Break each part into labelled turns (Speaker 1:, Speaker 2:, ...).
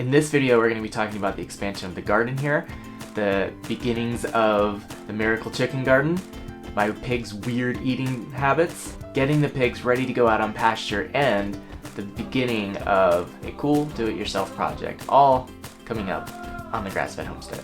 Speaker 1: In this video, we're going to be talking about the expansion of the garden here, the beginnings of the miracle chicken garden, my pigs' weird eating habits, getting the pigs ready to go out on pasture, and the beginning of a cool do-it-yourself project, all coming up on the Grass-Fed Homestead.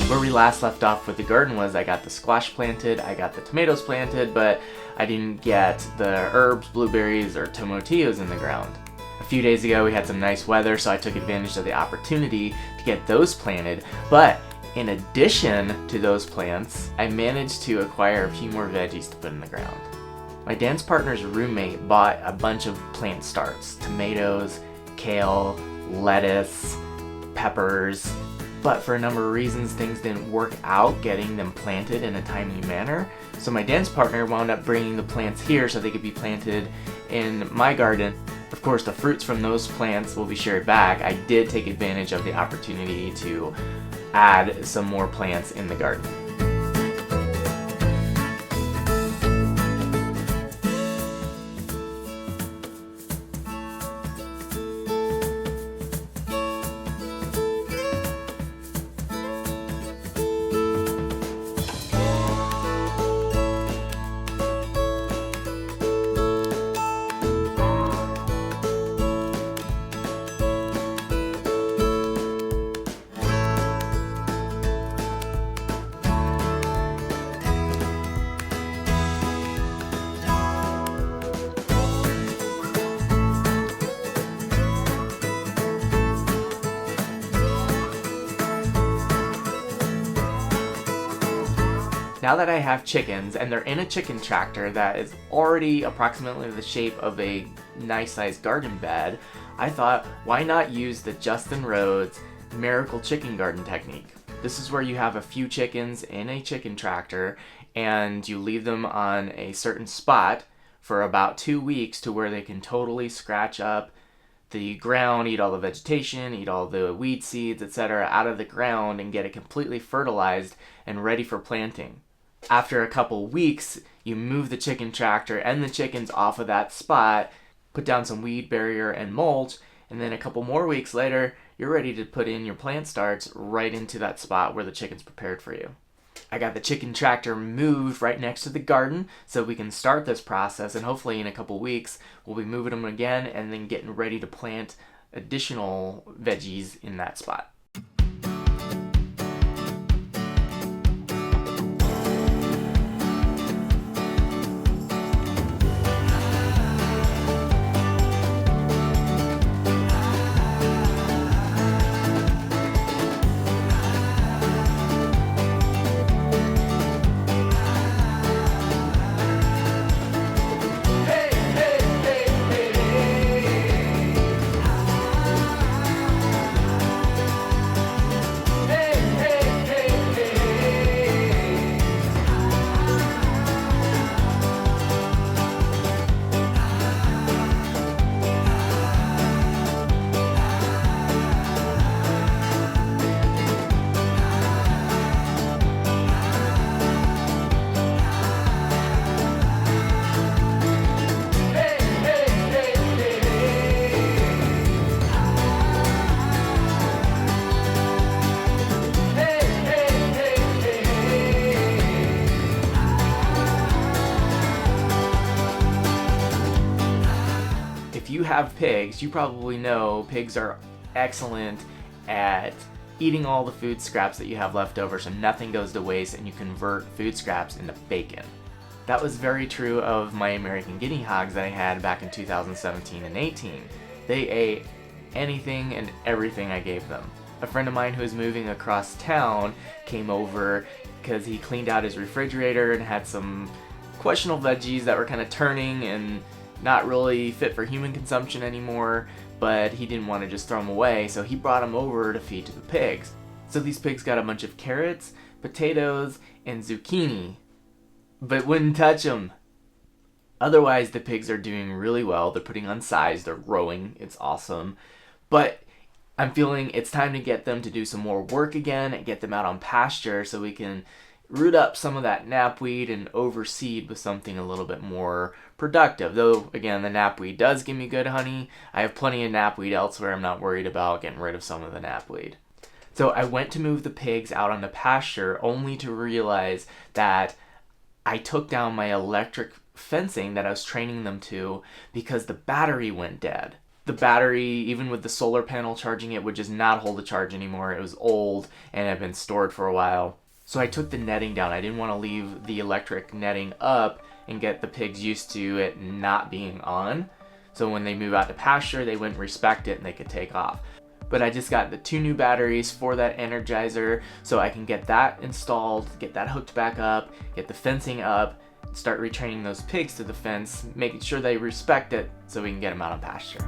Speaker 1: Where we last left off with the garden was I got the squash planted, I got the tomatoes planted, but I didn't get the herbs, blueberries, or tomatillos in the ground. A few days ago we had some nice weather, so I took advantage of the opportunity to get those planted, but in addition to those plants, I managed to acquire a few more veggies to put in the ground. My dance partner's roommate bought a bunch of plant starts, tomatoes, kale, lettuce, peppers, but for a number of reasons things didn't work out getting them planted in a timely manner. So my dance partner wound up bringing the plants here so they could be planted in my garden. Of course, the fruits from those plants will be shared back. I did take advantage of the opportunity to add some more plants in the garden. Now that I have chickens, and they're in a chicken tractor that is already approximately the shape of a nice sized garden bed, I thought, why not use the Justin Rhodes Miracle Chicken Garden technique? This is where you have a few chickens in a chicken tractor, and you leave them on a certain spot for about 2 weeks to where they can totally scratch up the ground, eat all the vegetation, eat all the weed seeds, etc. out of the ground and get it completely fertilized and ready for planting. After a couple weeks, you move the chicken tractor and the chickens off of that spot, put down some weed barrier and mulch, and then a couple more weeks later, you're ready to put in your plant starts right into that spot where the chicken's prepared for you. I got the chicken tractor moved right next to the garden so we can start this process, and hopefully in a couple weeks we'll be moving them again and then getting ready to plant additional veggies in that spot. If you have pigs, you probably know pigs are excellent at eating all the food scraps that you have left over so nothing goes to waste and you convert food scraps into bacon. That was very true of my American guinea hogs that I had back in 2017 and 18. They ate anything and everything I gave them. A friend of mine who was moving across town came over because he cleaned out his refrigerator and had some questionable veggies that were kind of turning and not really fit for human consumption anymore, but he didn't want to just throw them away, so he brought them over to feed to the pigs. So these pigs got a bunch of carrots, potatoes, and zucchini, but wouldn't touch them. Otherwise, the pigs are doing really well. They're putting on size, they're growing, it's awesome. But I'm feeling it's time to get them to do some more work again and get them out on pasture so we can root up some of that knapweed and overseed with something a little bit more productive. Though, again, the knapweed does give me good honey. I have plenty of knapweed elsewhere. I'm not worried about getting rid of some of the knapweed. So I went to move the pigs out on the pasture only to realize that I took down my electric fencing that I was training them to because the battery went dead. The battery, even with the solar panel charging it, would just not hold the charge anymore. It was old and had been stored for a while. So I took the netting down. I didn't want to leave the electric netting up and get the pigs used to it not being on. So when they move out to pasture, they wouldn't respect it and they could take off. But I just got the 2 new batteries for that energizer, so I can get that installed, get that hooked back up, get the fencing up, start retraining those pigs to the fence, making sure they respect it so we can get them out on pasture.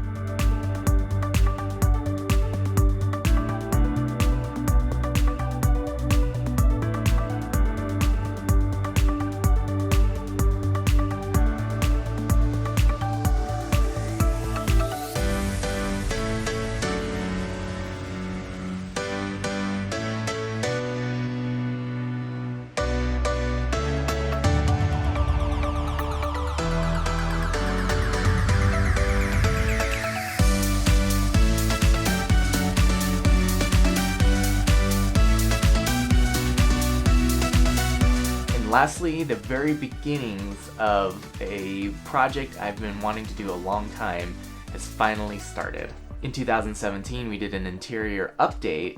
Speaker 1: Lastly, the very beginnings of a project I've been wanting to do a long time has finally started. In 2017, we did an interior update,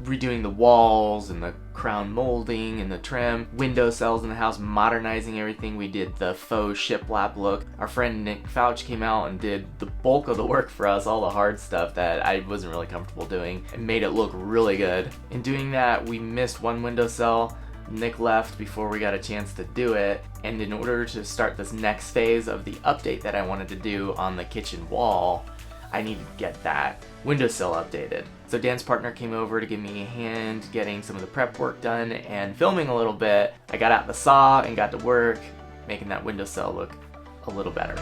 Speaker 1: redoing the walls and the crown molding and the trim, window cells in the house, modernizing everything. We did the faux shiplap look. Our friend Nick Fouch came out and did the bulk of the work for us, all the hard stuff that I wasn't really comfortable doing, and made it look really good. In doing that, we missed one window cell. Nick left before we got a chance to do it, and in order to start this next phase of the update that I wanted to do on the kitchen wall, I needed to get that windowsill updated. So Dan's partner came over to give me a hand getting some of the prep work done and filming a little bit. I got out the saw and got to work making that windowsill look a little better.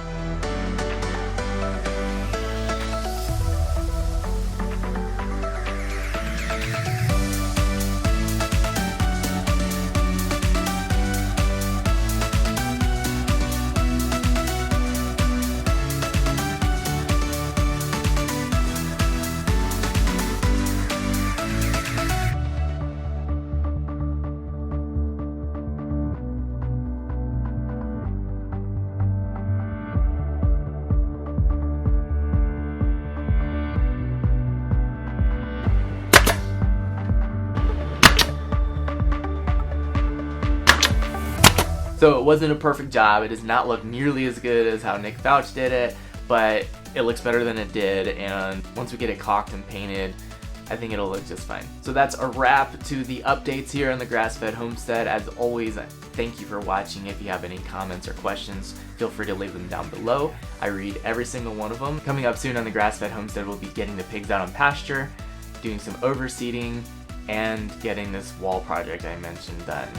Speaker 1: So it wasn't a perfect job. It does not look nearly as good as how Nick Fouch did it, but it looks better than it did, and once we get it caulked and painted, I think it'll look just fine. So that's a wrap to the updates here on the Grass-Fed Homestead. As always, thank you for watching. If you have any comments or questions, feel free to leave them down below. I read every single one of them. Coming up soon on the Grass-Fed Homestead, we'll be getting the pigs out on pasture, doing some overseeding, and getting this wall project I mentioned done.